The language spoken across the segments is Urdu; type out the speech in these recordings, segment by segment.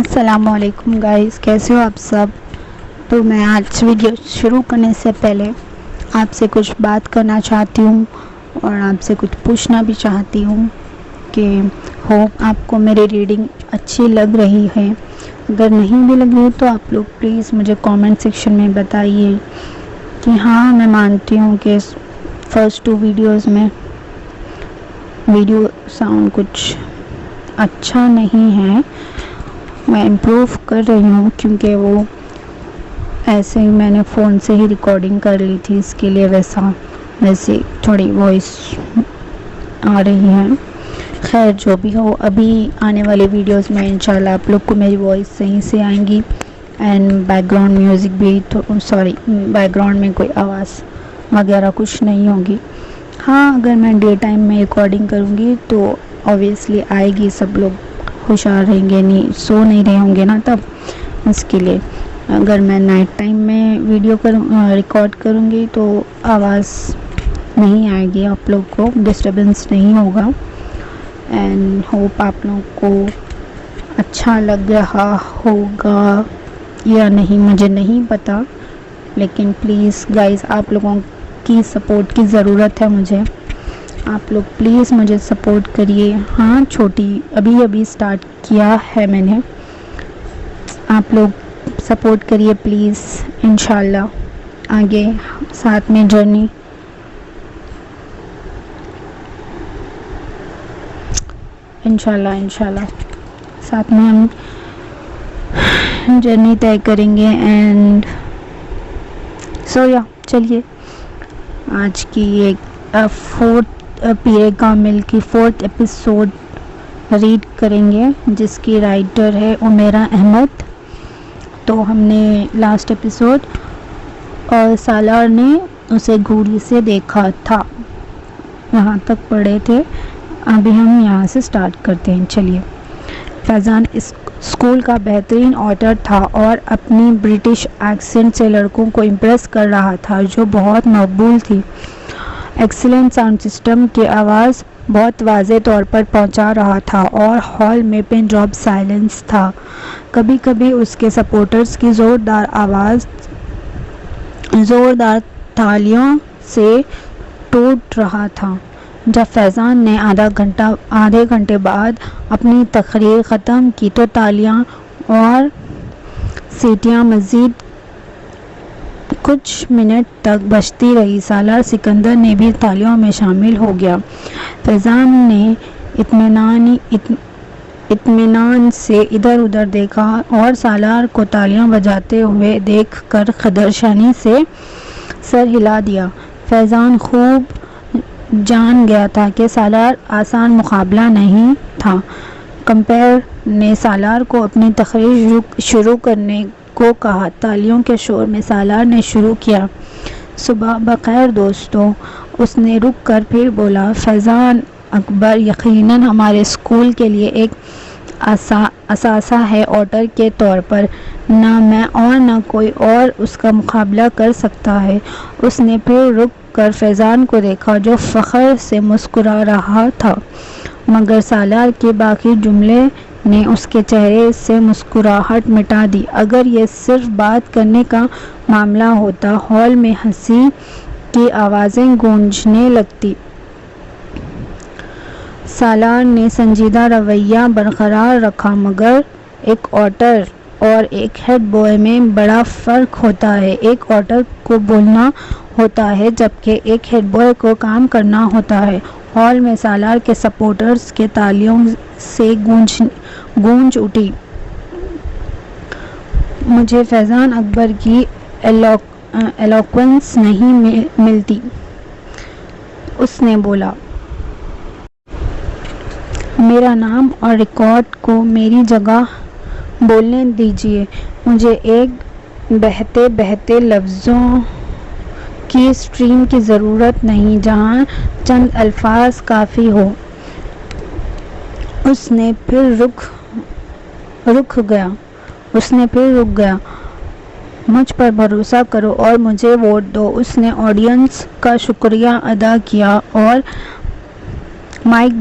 السلام علیکم گائز، کیسے ہو آپ سب؟ تو میں آج ویڈیو شروع کرنے سے پہلے آپ سے کچھ بات کرنا چاہتی ہوں اور آپ سے کچھ پوچھنا بھی چاہتی ہوں کہ ہوپ آپ کو میری ریڈنگ اچھی لگ رہی ہے۔ اگر نہیں بھی لگ رہی تو آپ لوگ پلیز مجھے کامنٹ سیکشن میں بتائیے کہ ہاں، میں مانتی ہوں کہ فرسٹ 2 ویڈیوز میں ویڈیو ساؤنڈ کچھ اچھا نہیں ہے، میں امپروو کر رہی ہوں کیونکہ وہ ایسے ہی میں نے فون سے ہی ریکارڈنگ کر لی تھی، اس کے لیے ویسے تھوڑی وائس آ رہی ہے۔ خیر جو بھی ہو، ابھی آنے والے ویڈیوز میں انشاءاللہ آپ لوگ کو میری وائس صحیح سے آئیں گی اینڈ بیک گراؤنڈ میوزک بھی بیک گراؤنڈ میں کوئی آواز وغیرہ کچھ نہیں ہوگی۔ ہاں، اگر میں ڈے ٹائم میں ریکارڈنگ کروں گی تو اوبویسلی آئے گی، سب لوگ ہوشیار رہیں گے، سو نہیں رہے ہوں گے نا، تب اس کے لیے اگر میں نائٹ ٹائم میں ویڈیو ریکارڈ کروں گی تو آواز نہیں آئے گی، آپ لوگ کو ڈسٹربنس نہیں ہوگا اینڈ ہوپ آپ لوگوں کو اچھا لگ رہا ہوگا یا نہیں مجھے نہیں پتا، لیکن پلیز گائز آپ لوگوں کی سپورٹ کی ضرورت ہے مجھے، آپ لوگ پلیز مجھے سپورٹ کریے۔ ہاں، ابھی سٹارٹ کیا ہے میں نے، آپ لوگ سپورٹ کریے پلیز، انشاءاللہ آگے ساتھ میں جرنی انشاءاللہ ساتھ میں ہم جرنی طے کریں گے اینڈ چلیے آج کی ایک 4 پیرے کامل کی 4th ایپیسوڈ ریڈ کریں گے، جس کی رائٹر ہے عمیرہ احمد۔ تو ہم نے لاسٹ ایپیسوڈ اور سالار نے اسے گھوڑی سے دیکھا تھا، یہاں تک پڑھے تھے، ابھی ہم یہاں سے سٹارٹ کرتے ہیں۔ چلیے، فیضان اسکول کا بہترین آٹر تھا اور اپنی برٹش ایکسنٹ سے لڑکوں کو امپریس کر رہا تھا، جو بہت مقبول تھی۔ ایکسیلنٹ ساؤنڈ سسٹم کی آواز بہت واضح طور پر پہنچا رہا تھا اور ہال میں پن ڈراپ سائلنس تھا، کبھی کبھی اس کے سپورٹرز کی زوردار تالیوں سے ٹوٹ رہا تھا۔ جب فیضان نے آدھے گھنٹے بعد اپنی تقریر ختم کی تو تالیاں اور سیٹیاں مزید کچھ منٹ تک بجتی رہی۔ سالار سکندر نے بھی تالیوں میں شامل ہو گیا۔ فیضان نے اطمینان سے ادھر ادھر دیکھا اور سالار کو تالیاں بجاتے ہوئے دیکھ کر خدرشانی سے سر ہلا دیا۔ فیضان خوب جان گیا تھا کہ سالار آسان مقابلہ نہیں تھا۔ کمپیر نے سالار کو اپنی تقریر شروع کرنے کو کہا۔ تالیوں کے شور میں سالار نے شروع کیا۔ صبح بخیر دوستو، اس نے رک کر پھر بولا۔ فیضان اکبر یقیناً ہمارے اسکول کے لیے ایک اثاثہ ہے، آٹر کے طور پر نہ میں اور نہ کوئی اور اس کا مقابلہ کر سکتا ہے۔ اس نے پھر رک کر فیضان کو دیکھا جو فخر سے مسکرا رہا تھا، مگر سالار کے باقی جملے نے اس کے چہرے سے مسکراہٹ مٹا دی۔ اگر یہ صرف بات کرنے کا معاملہ ہوتا، ہال میں ہنسی کی آوازیں گونجنے لگتی۔ سالار نے سنجیدہ رویہ برقرار رکھا، مگر ایک آٹر اور ایک ہیڈ بوائے میں بڑا فرق ہوتا ہے۔ ایک آٹر کو بولنا ہوتا ہے جبکہ ایک ہیڈ بوائے کو کام کرنا ہوتا ہے۔ ہال میں سالار کے سپورٹرز کے تالیوں سے گونج اٹھی۔ مجھے فیضان اکبر کی ایلوکوینس نہیں ملتی، اس نے بولا۔ میرا نام اور ریکارڈ کو میری جگہ بولنے دیجیے۔ مجھے ایک بہتے لفظوں کی اسٹریم کی ضرورت نہیں جہاں چند الفاظ کافی ہو۔ اس نے پھر رک گیا۔ مجھ پر بھروسہ کرو اور مجھے ووٹ دو۔ اس نے آڈینس کا شکریہ ادا کیا اور مائک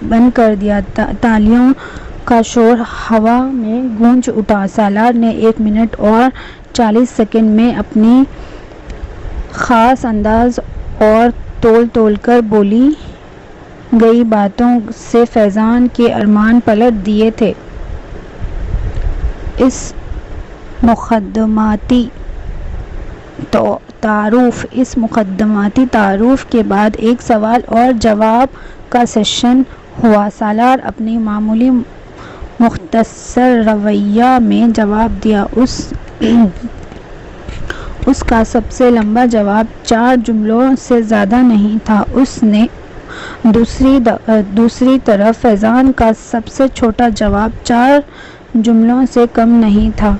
بند کر دیا۔ تالیوں کا شور ہوا میں گونج اٹھا۔ سالار نے 1 منٹ اور 40 سیکنڈ میں اپنی خاص انداز اور تول کر بولی گئی باتوں سے فیضان کے ارمان پلٹ دیے تھے۔ اس مقدماتی تعارف کے بعد ایک سوال اور جواب کا سیشن ہوا۔ سالار اپنی معمولی مختصر رویہ میں جواب دیا۔ اس کا سب سے لمبا جواب 4 جملوں سے زیادہ نہیں تھا۔ دوسری طرف فیضان کا سب سے چھوٹا جواب 4 جملوں سے کم نہیں تھا۔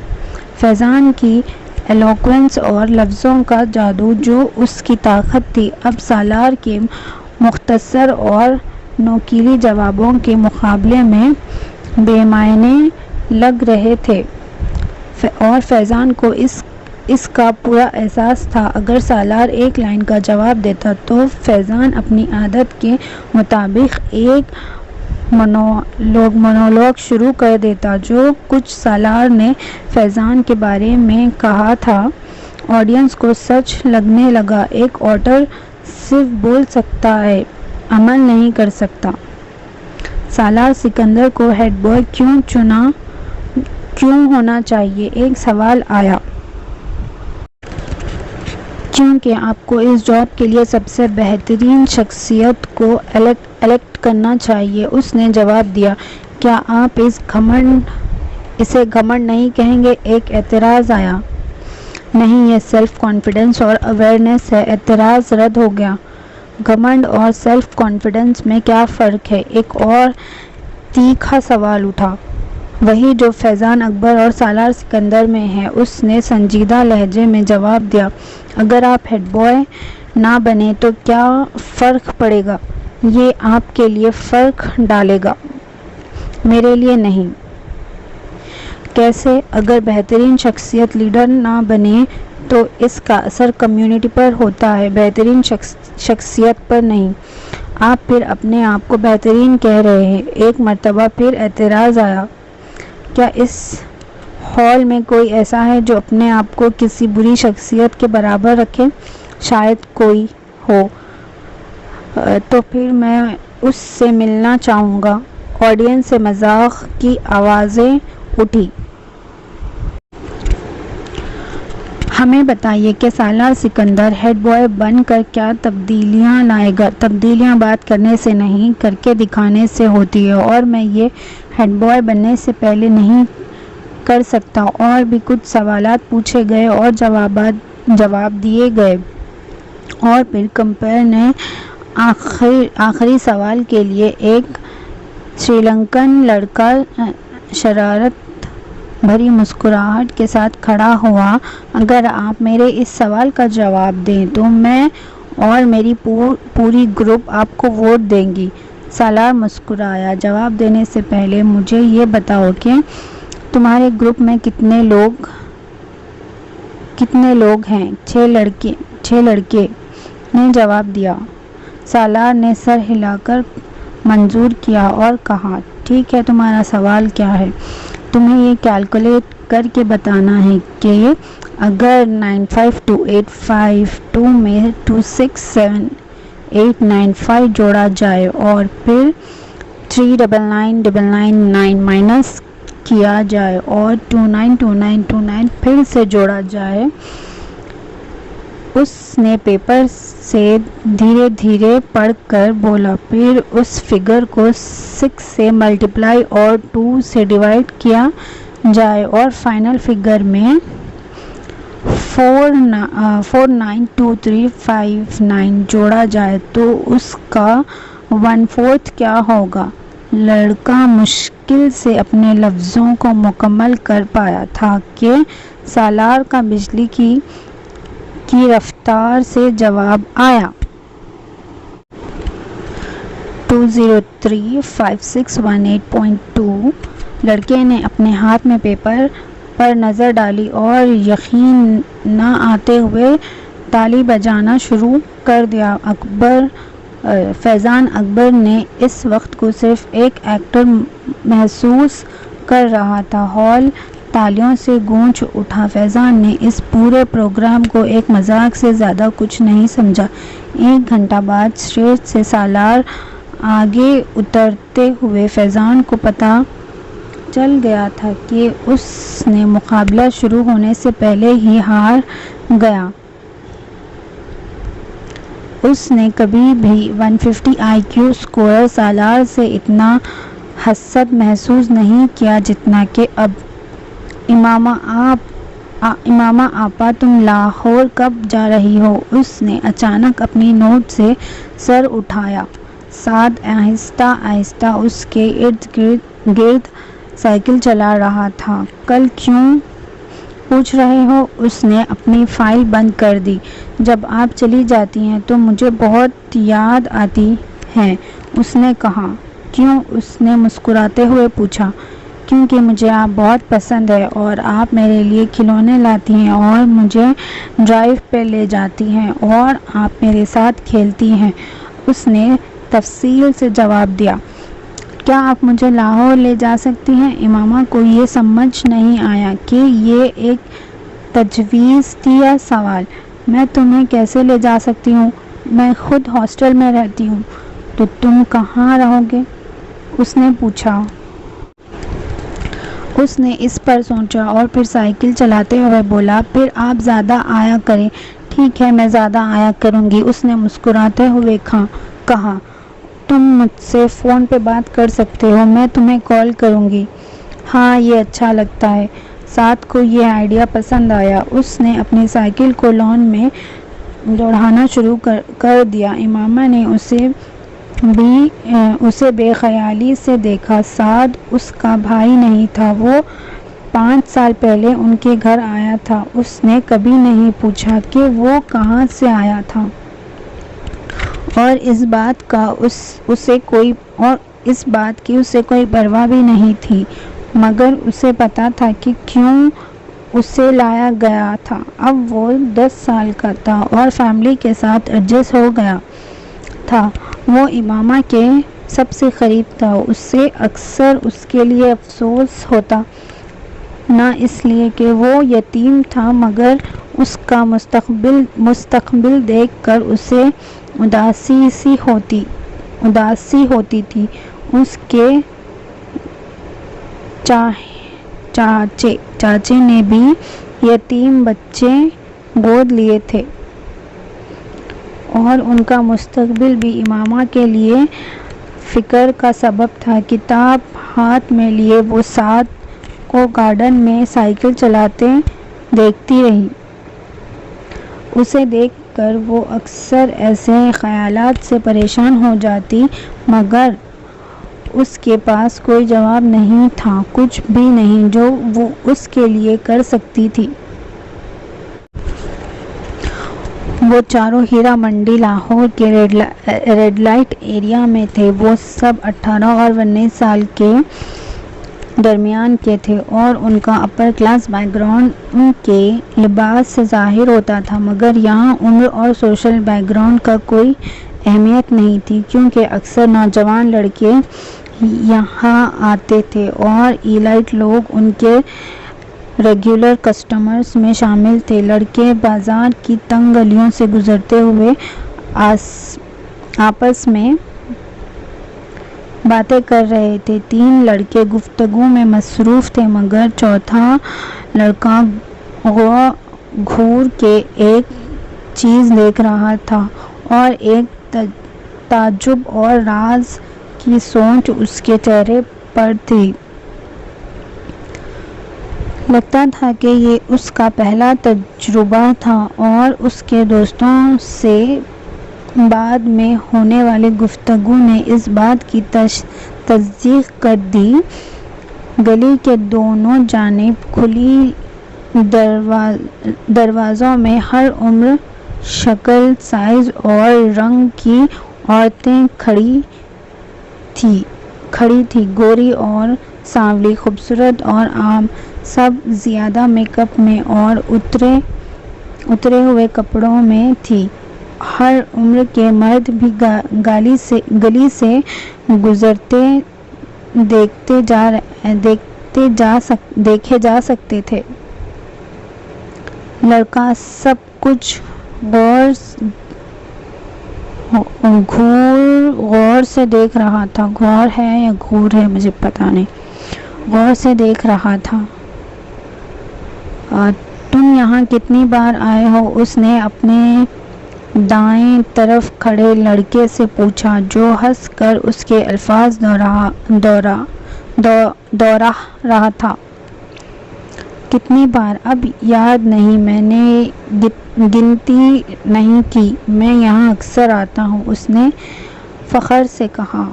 فیضان کی ایلوکوینس اور لفظوں کا جادو جو اس کی طاقت تھی، اب سالار کے مختصر اور نوکیلے جوابوں کے مقابلے میں بے معنی لگ رہے تھے، اور فیضان کو اس کا پورا احساس تھا۔ اگر سالار ایک لائن کا جواب دیتا تو فیضان اپنی عادت کے مطابق ایک مونولوگ شروع کر دیتا۔ جو کچھ سالار نے فیضان کے بارے میں کہا تھا، آڈینس کو سچ لگنے لگا۔ ایک آڈیٹر صرف بول سکتا ہے، عمل نہیں کر سکتا۔ سالار سکندر کو ہیڈ بوائے کیوں ہونا چاہیے؟ ایک سوال آیا۔ کیونکہ آپ کو اس جاب کے لیے سب سے بہترین شخصیت کو الیکٹ کرنا چاہیے، اس نے جواب دیا۔ کیا آپ اسے گھمنڈ نہیں کہیں گے؟ ایک اعتراض آیا۔ نہیں، یہ سیلف کانفیڈنس اور اویئرنیس ہے۔ اعتراض رد ہو گیا۔ گھمنڈ اور سیلف کانفیڈنس میں کیا فرق ہے؟ ایک اور تیکھا سوال اٹھا، وہی جو فیضان اکبر اور سالار سکندر میں ہے۔ اس نے سنجیدہ لہجے میں جواب دیا، اگر آپ ہیڈ بوائے نہ بنے تو کیا فرق پڑے گا؟ یہ آپ کے لیے فرق ڈالے گا، میرے لیے نہیں۔ کیسے؟ اگر بہترین شخصیت لیڈر نہ بنے تو اس کا اثر کمیونٹی پر ہوتا ہے، بہترین شخصیت پر نہیں۔ آپ پھر اپنے آپ کو بہترین کہہ رہے ہیں۔ ایک مرتبہ پھر اعتراض آیا، کیا اس ہال میں کوئی ایسا ہے جو اپنے آپ کو کسی بری شخصیت کے برابر رکھے؟ شاید کوئی ہو، تو پھر میں اس سے ملنا چاہوں گا۔ آڈینس سے مذاق کی آوازیں اٹھی۔ ہمیں بتائیے کہ سالار سکندر ہیڈ بوائے بن کر کیا تبدیلیاں لائے گا؟ تبدیلیاں بات کرنے سے نہیں، کر کے دکھانے سے ہوتی ہے، اور میں یہ ہیڈ بوائے بننے سے پہلے نہیں کر سکتا۔ اور بھی کچھ سوالات پوچھے گئے اور جواب دیے گئے، اور پھر کمپیر نے آخری سوال کے لیے ایک سری لنکن لڑکا شرارت بھری مسکراہٹ کے ساتھ کھڑا ہوا۔ اگر آپ میرے اس سوال کا جواب دیں تو میں اور میری پوری گروپ آپ کو ووٹ دیں گی۔ سالار مسکرایا۔ جواب دینے سے پہلے مجھے یہ بتاؤ کہ تمہارے گروپ میں کتنے لوگ ہیں؟ 6 لڑکے نے جواب دیا۔ سالار نے سر ہلا کر منظور کیا اور کہا، ٹھیک ہے، تمہارا سوال کیا ہے؟ تمہیں یہ کیلکولیٹ کر کے بتانا ہے کہ اگر 95285 میں 267895 جوڑا جائے اور پھر 399999 مائنس کیا جائے اور 292929 پھر سے جوڑا جائے۔ اس نے پیپر سے دھیرے دھیرے پڑھ کر بولا، پھر اس فگر کو 6 سے ملٹیپلائی اور 2 سے ڈیوائڈ کیا جائے اور فائنل فگر میں 492359 جوڑا جائے تو اس کا 1/4 کیا ہوگا؟ لڑکا مشکل سے اپنے لفظوں کو مکمل کر پایا تھا کہ سالار کا بجلی کی رفتار سے جواب آیا۔ 2035618.2 لڑکے نے اپنے ہاتھ میں پیپر پر نظر ڈالی اور یقین نہ آتے ہوئے تالی بجانا شروع کر دیا۔ اکبر فیضان اکبر نے اس وقت کو صرف ایک ایکٹر محسوس کر رہا تھا۔ ہال تالیوں سے گونج اٹھا۔ فیضان نے اس پورے پروگرام کو ایک مذاق سے زیادہ کچھ نہیں سمجھا۔ 1 گھنٹہ بعد اسٹیج سے سالار آگے اترتے ہوئے فیضان کو پتہ چل گیا تھا کہ اس نے مقابلہ شروع ہونے سے پہلے ہی ہار گیا۔ اس نے کبھی بھی 150 IQ اسکورر سالار سے اتنا حسد محسوس نہیں کیا جتنا کہ اب۔ امامہ آپا تم لاہور کب جا رہی ہو؟ اس نے اچانک اپنی نوٹ سے سر اٹھایا۔ سعد آہستہ آہستہ اس کے ارد گرد سائیکل چلا رہا تھا۔ کل کیوں پوچھ رہے ہو؟ اس نے اپنی فائل بند کر دی۔ جب آپ چلی جاتی ہیں تو مجھے بہت یاد آتی ہے، اس نے کہا۔ کیوں؟ اس نے مسکراتے ہوئے پوچھا۔ کیونکہ مجھے آپ بہت پسند ہے اور آپ میرے لیے کھلونے لاتی ہیں اور مجھے ڈرائیو پہ لے جاتی ہیں اور آپ میرے ساتھ کھیلتی ہیں، اس نے تفصیل سے جواب دیا۔ کیا آپ مجھے لاہور لے جا سکتی ہیں؟ امامہ کو یہ سمجھ نہیں آیا کہ یہ ایک تجویز تھی یا سوال۔ میں تمہیں کیسے لے جا سکتی ہوں؟ میں خود ہاسٹل میں رہتی ہوں۔ تو تم کہاں رہو گے؟ اس نے پوچھا۔ اس نے اس پر سوچا اور پھر سائیکل چلاتے ہوئے بولا، پھر آپ زیادہ آیا کریں۔ ٹھیک ہے، میں زیادہ آیا کروں گی، اس نے مسکراتے ہوئے کہا۔ تم مجھ سے فون پہ بات کر سکتے ہو، میں تمہیں کال کروں گی۔ ہاں، یہ اچھا لگتا ہے۔ سعد کو یہ آئیڈیا پسند آیا۔ اس نے اپنی سائیکل کو لان میں دوڑانا شروع کر دیا۔ امامہ نے اسے بے خیالی سے دیکھا۔ سعد اس کا بھائی نہیں تھا، وہ 5 سال پہلے ان کے گھر آیا تھا۔ اس نے کبھی نہیں پوچھا کہ وہ کہاں سے آیا تھا اور اس بات کی اسے کوئی پرواہ بھی نہیں تھی، مگر اسے پتا تھا کہ کیوں اسے لایا گیا تھا۔ اب وہ 10 سال کا تھا اور فیملی کے ساتھ ایڈجسٹ ہو گیا تھا۔ وہ امامہ کے سب سے قریب تھا۔ اسے اکثر اس کے لیے افسوس ہوتا، نہ اس لیے کہ وہ یتیم تھا مگر اس کا مستقبل دیکھ کر اسے اداسی ہوتی تھی۔ اس کے چاچے نے بھی یتیم بچے گود لیے تھے اور ان کا مستقبل بھی امامہ کے لیے فکر کا سبب تھا۔ کتاب ہاتھ میں لیے وہ سعد کو گارڈن میں سائیکل چلاتے دیکھتی رہی۔ اسے دیکھ کر وہ اکثر ایسے خیالات سے پریشان ہو جاتی، مگر اس کے پاس کوئی جواب نہیں تھا، کچھ بھی نہیں جو وہ اس کے لیے کر سکتی تھی۔ وہ چاروں ہیرا منڈی لاہور کے ریڈ لائٹ ایریا میں تھے۔ وہ سب 18 اور 19 سال کے درمیان کے تھے اور ان کا اپر کلاس بیک گراؤنڈ ان کے لباس سے ظاہر ہوتا تھا، مگر یہاں عمر اور سوشل بیک گراؤنڈ کا کوئی اہمیت نہیں تھی، کیونکہ اکثر نوجوان لڑکے یہاں آتے تھے اور ایلائٹ لوگ ان کے ریگولر کسٹمرز میں شامل تھے۔ لڑکے بازار کی تنگ گلیوں سے گزرتے ہوئے آپس میں باتیں کر رہے تھے۔ 3 لڑکے گفتگو میں مصروف تھے، مگر چوتھا لڑکا گھور کے ایک چیز دیکھ رہا تھا اور ایک تعجب اور راز کی سوچ اس کے چہرے پر تھی۔ لگتا تھا کہ یہ اس کا پہلا تجربہ تھا اور اس کے دوستوں سے بعد میں ہونے والی گفتگو نے اس بات کی تصدیق کر دی۔ گلی کے دونوں جانب کھلی دروازوں میں ہر عمر، شکل، سائز اور رنگ کی عورتیں کھڑی تھیں، گوری اور سانولی، خوبصورت اور عام، سب زیادہ میک اپ میں اور اترے ہوئے کپڑوں میں تھی۔ ہر عمر کے مرد بھی گلی سے گزرتے دیکھے جا سکتے تھے۔ لڑکا سب کچھ غور سے دیکھ رہا تھا۔ غور ہے یا گھور ہے مجھے پتا نہیں، غور سے دیکھ رہا تھا۔ تم یہاں کتنی بار آئے ہو؟ اس نے اپنے دائیں طرف کھڑے لڑکے سے پوچھا، جو ہنس کر اس کے الفاظ دوہرا رہا تھا۔ کتنی بار؟ اب یاد نہیں، میں نے گنتی نہیں کی، میں یہاں اکثر آتا ہوں، اس نے فخر سے کہا۔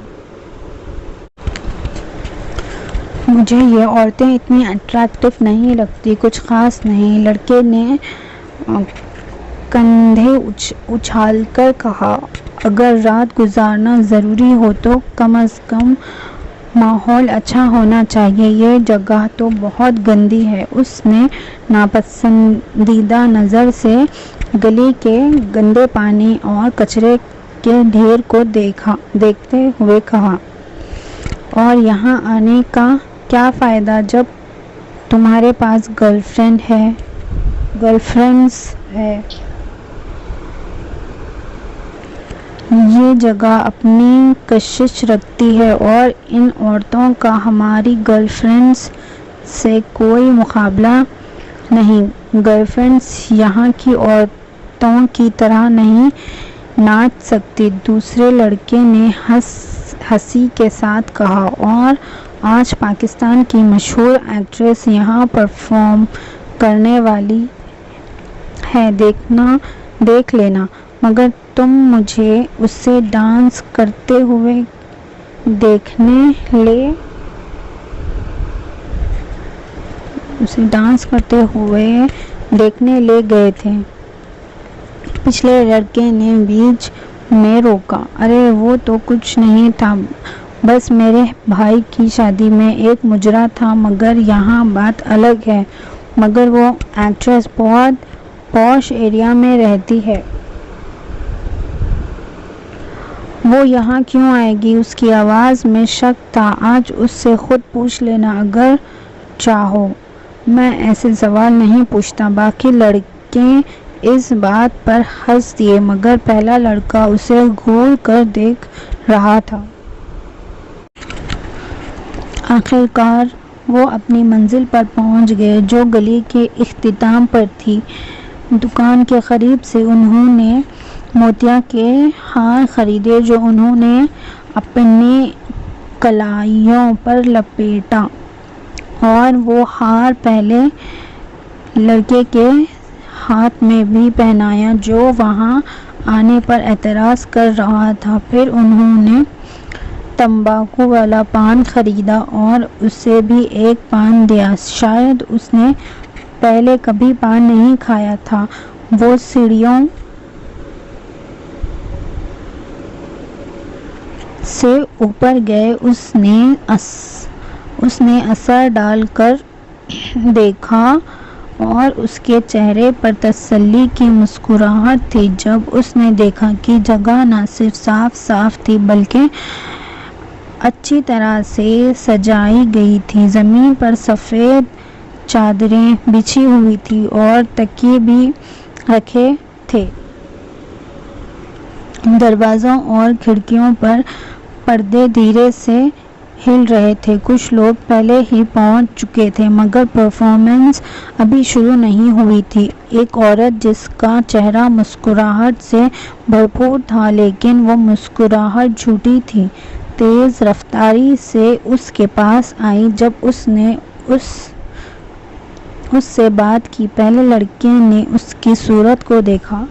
مجھے یہ عورتیں اتنی اٹریکٹیو نہیں لگتی، کچھ خاص نہیں، لڑکے نے کندھے اچھال کر کہا۔ اگر رات گزارنا ضروری ہو تو کم از کم ماحول اچھا ہونا چاہیے، یہ جگہ تو بہت گندی ہے۔ اس نے ناپسندیدہ نظر سے گلی کے گندے پانی اور کچرے کے ڈھیر کو دیکھتے ہوئے کہا، اور یہاں آنے کا کیا فائدہ جب تمہارے پاس گرل فرینڈز ہے؟ یہ جگہ اپنی کشش رکھتی ہے اور ان عورتوں کا ہماری گرل فرینڈز سے کوئی مقابلہ نہیں۔ گرل فرینڈز یہاں کی عورتوں کی طرح نہیں ناچ سکتی، دوسرے لڑکے نے ہنسی کے ساتھ کہا، اور آج پاکستان کی مشہور ایکٹریس یہاں پرفارم کرنے والی ہے، دیکھ لینا۔ مگر تم مجھے اس سے ڈانس کرتے ہوئے دیکھنے لے گئے تھے۔ پچھلے لڑکے نے بیچ میں روکا۔ ارے وہ تو کچھ نہیں تھا، بس میرے بھائی کی شادی میں ایک مجرا تھا، مگر یہاں بات الگ ہے۔ مگر وہ ایکٹریس بہت پوش ایریا میں رہتی ہے۔ وہ یہاں کیوں آئے گی؟ اس کی آواز میں شک تھا۔ آج اس سے خود پوچھ لینا اگر چاہو۔ میں ایسے سوال نہیں پوچھتا۔ باقی لڑکے اس بات پر ہنس دیے، مگر پہلا لڑکا اسے گھور کر دیکھ رہا تھا۔ آخرکار وہ اپنی منزل پر پہنچ گئے، جو گلی کے اختتام پر تھی۔ دکان کے قریب سے انہوں نے موتیا کے ہار خریدے، جو انہوں نے اپنی کلائیوں پر لپیٹا، اور وہ ہار پہلے لڑکے کے ہاتھ میں بھی پہنایا، جو وہاں آنے پر اعتراض کر رہا تھا۔ پھر انہوں نے تمباکو والا پان خریدا اور اسے بھی ایک پان دیا۔ شاید اس نے پہلے کبھی پان نہیں کھایا تھا۔ وہ سیڑھیوں سے اوپر گئے۔ اس نے اثر ڈال کر دیکھا اور اس کے چہرے پر تسلی کی مسکراہٹ تھی جب اس نے دیکھا کہ جگہ نہ صرف صاف تھی بلکہ اچھی طرح سے سجائی گئی تھی۔ زمین پر سفید چادریں بچھی ہوئی تھیں اور تکیے بھی رکھے تھے۔ دروازوں اور کھڑکیوں پر پردے دھیرے سے ہل رہے تھے۔ کچھ لوگ پہلے ہی پہنچ چکے تھے، مگر پرفارمنس ابھی شروع نہیں ہوئی تھی۔ ایک عورت جس کا چہرہ مسکراہٹ سے بھرپور تھا، لیکن وہ مسکراہٹ جھوٹی تھی، تیز رفتاری سے اس کے پاس آئی۔ جب اس نے اس سے بات کی، پہلے لڑکے نے اس کی صورت کو دیکھا۔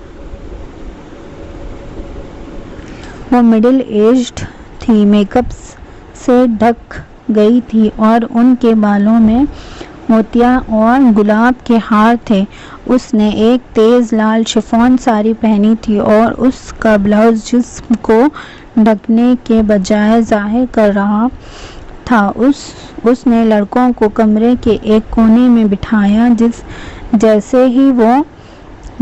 وہ مڈل ایجڈ تھی، میک اپ سے ڈھک گئی تھی اور ان کے بالوں میں موتیا اور گلاب کے ہار تھے۔ اس نے ایک تیز لال شفون ساڑی پہنی تھی اور اس کا بلاؤز جسم کو ڈھکنے کے بجائے ظاہر کر رہا تھا۔ اس نے لڑکوں کو کمرے کے ایک کونے میں بٹھایا۔ جیسے ہی وہ